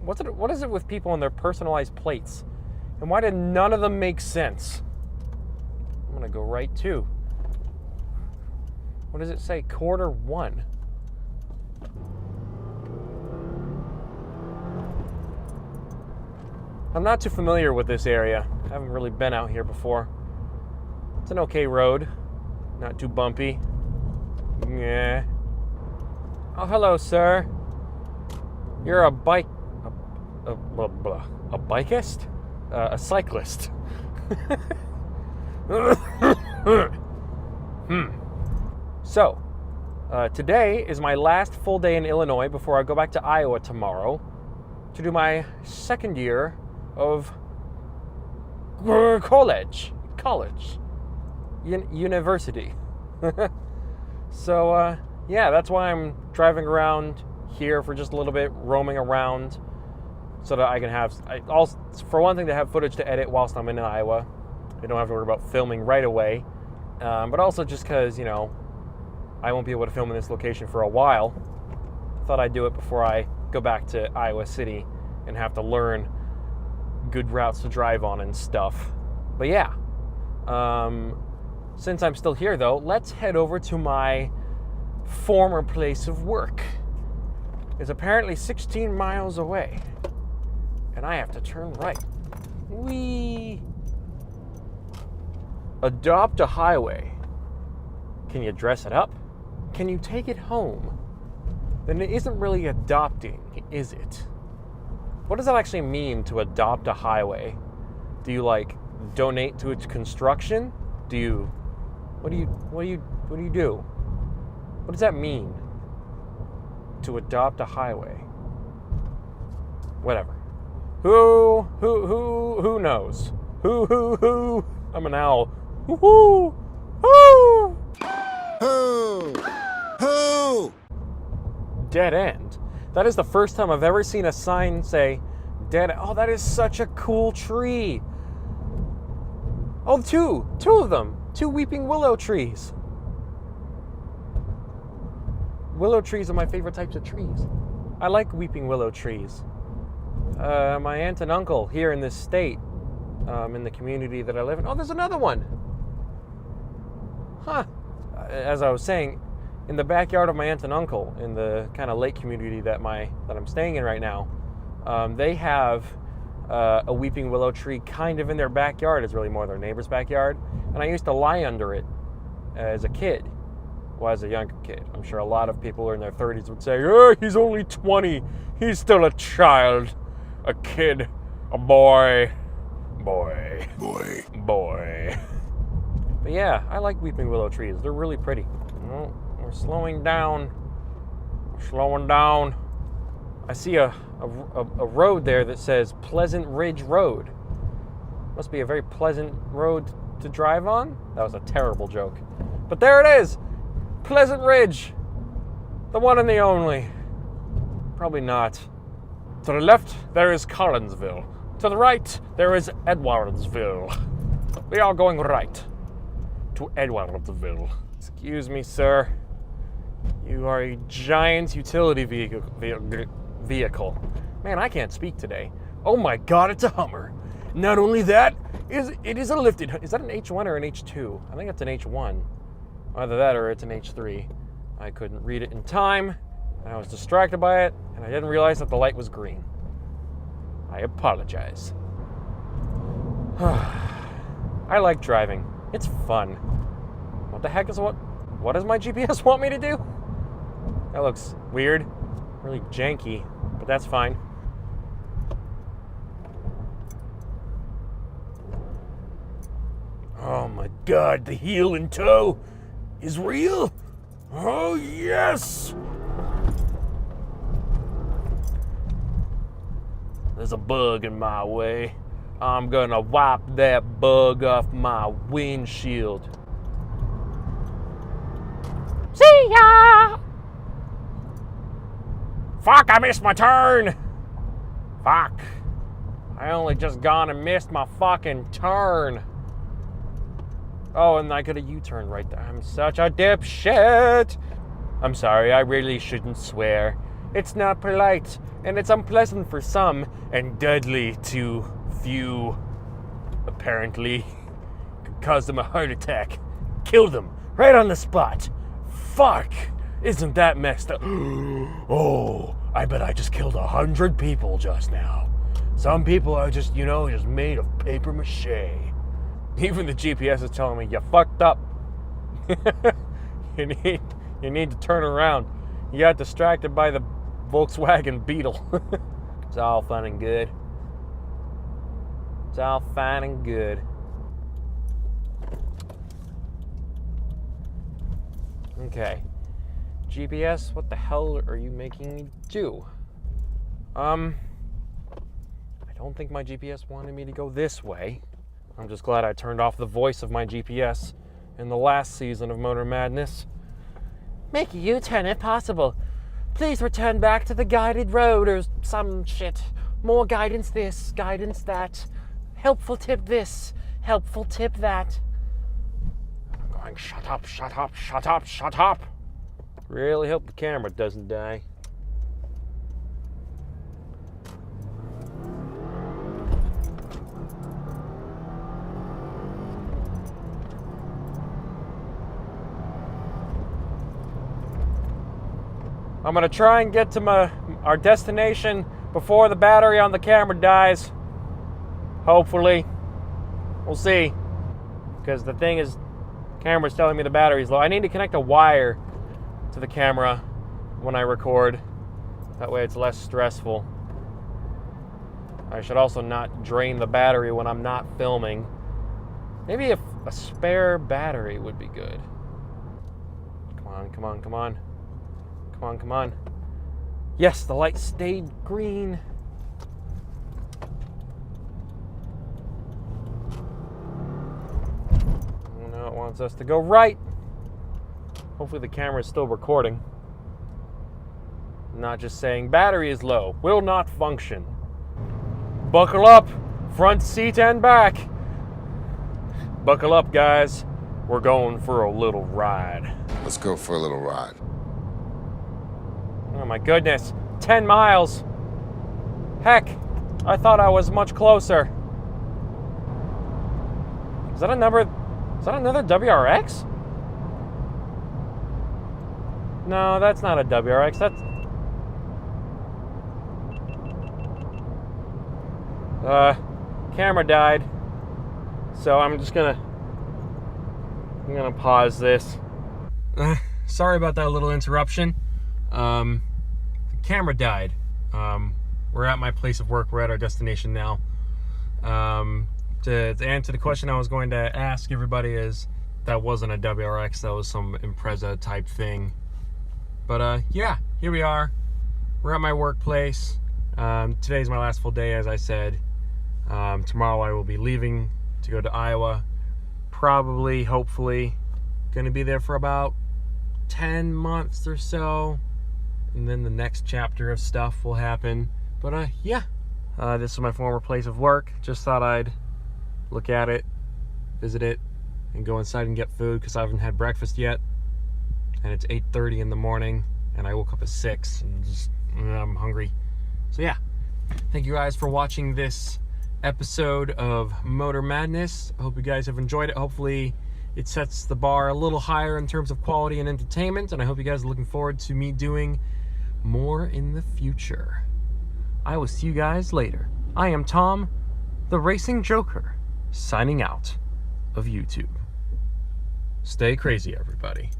What is it with people and their personalized plates? And why did none of them make sense? I'm gonna go right too. What does it say? Quarter 1. I'm not too familiar with this area. I haven't really been out here before. It's an okay road. Not too bumpy. Yeah. Oh, hello, sir. You're a bikeist? A cyclist. So, today is my last full day in Illinois before I go back to Iowa tomorrow to do my second year of university. So, yeah, that's why I'm driving around here for just a little bit, roaming around, so that I can have, for one thing, to have footage to edit whilst I'm in Iowa. I don't have to worry about filming right away, but also just because, you know, I won't be able to film in this location for a while. I thought I'd do it before I go back to Iowa City and have to learn good routes to drive on and stuff. But yeah, since I'm still here though, let's head over to my former place of work. It's apparently 16 miles away, and I have to turn right. Whee! Adopt a highway. Can you dress it up? Can you take it home? Then it isn't really adopting, is it? What does that actually mean, to adopt a highway? Do you like donate to its construction? What do you do? What does that mean? To adopt a highway? Whatever. Who knows? Who? I'm an owl. Who? Dead end. That is the first time I've ever seen a sign say dead. Oh, that is such a cool tree. Oh, two of them. 2 weeping willow trees. Willow trees are my favorite types of trees. I like weeping willow trees. My aunt and uncle here in this state, in the community that I live in. Oh, there's another one. Huh. As I was saying, in the backyard of my aunt and uncle, in the kind of lake community that I'm staying in right now, they have a weeping willow tree kind of in their backyard. It's really more their neighbor's backyard. And I used to lie under it as a kid. Well, as a younger kid. I'm sure a lot of people in their 30s would say, oh, he's only 20. He's still a child. A kid. A boy. Boy. But yeah, I like weeping willow trees. They're really pretty. Oh, we're slowing down. I see a road there that says Pleasant Ridge Road. Must be a very pleasant road to drive on. That was a terrible joke. But there it is. Pleasant Ridge. The one and the only. Probably not. To the left, there is Collinsville. To the right, there is Edwardsville. We are going right to Edwardsville. Excuse me, sir. You are a giant utility vehicle. Man, I can't speak today. Oh my God, it's a Hummer. Not only that, it is a lifted. Is that an H1 or an H2? I think it's an H1. Either that or it's an H3. I couldn't read it in time, and I was distracted by it, and I didn't realize that the light was green. I apologize. I like driving. It's fun. What the heck is what does my GPS want me to do? That looks weird, really janky, but that's fine. Oh my God, the heel in tow is real? Oh yes! There's a bug in my way. I'm gonna wipe that bug off my windshield. See ya! Fuck, I missed my turn! Fuck. I only just gone and missed my fucking turn. Oh, and I could have U-turned right there. I'm such a dipshit. I'm sorry, I really shouldn't swear. It's not polite, and it's unpleasant for some, and deadly to few. Apparently, could cause them a heart attack. Kill them right on the spot. Fuck! Isn't that messed up? Oh, I bet I just killed 100 people just now. Some people are just, just made of paper mache. Even the GPS is telling me, you fucked up. You need to turn around. You got distracted by the Volkswagen Beetle. It's all fun and good. It's all fine and good. Okay. GPS, what the hell are you making me do? I don't think my GPS wanted me to go this way. I'm just glad I turned off the voice of my GPS in the last season of Motor Madness. Make a U-turn if possible. Please return back to the guided road or some shit. More guidance this, guidance that. Helpful tip this, helpful tip that. I'm going, shut up, shut up, shut up, shut up. Really hope the camera doesn't die. I'm gonna try and get to our destination before the battery on the camera dies. Hopefully. We'll see. Because the thing is, camera's telling me the battery's low. I need to connect a wire to the camera when I record. That way it's less stressful. I should also not drain the battery when I'm not filming. Maybe if a spare battery would be good. Come on, come on, come on. Come on, come on. Yes, the light stayed green. Oh, now it wants us to go right. Hopefully the camera is still recording. Not just saying battery is low, will not function. Buckle up, front seat and back. Buckle up, guys. We're going for a little ride. Let's go for a little ride. Oh my goodness, 10 miles. Heck, I thought I was much closer. Is that another WRX? No, that's not a WRX. That's camera died. So I'm gonna pause this. Sorry about that little interruption. The camera died. We're at my place of work. We're at our destination now. To answer the question I was going to ask everybody is, that wasn't a WRX. That was some Impreza type thing. But yeah, here we are. We're at my workplace. Today's my last full day, as I said. Tomorrow I will be leaving to go to Iowa. Probably, hopefully, gonna be there for about 10 months or so. And then the next chapter of stuff will happen. But yeah, this is my former place of work. Just thought I'd look at it, visit it, and go inside and get food because I haven't had breakfast yet. And it's 8:30 in the morning, and I woke up at 6, and I'm hungry. So yeah, thank you guys for watching this episode of Motor Madness. I hope you guys have enjoyed it. Hopefully it sets the bar a little higher in terms of quality and entertainment, and I hope you guys are looking forward to me doing more in the future. I will see you guys later. I am Tom, the Racing Joker, signing out of YouTube. Stay crazy, everybody.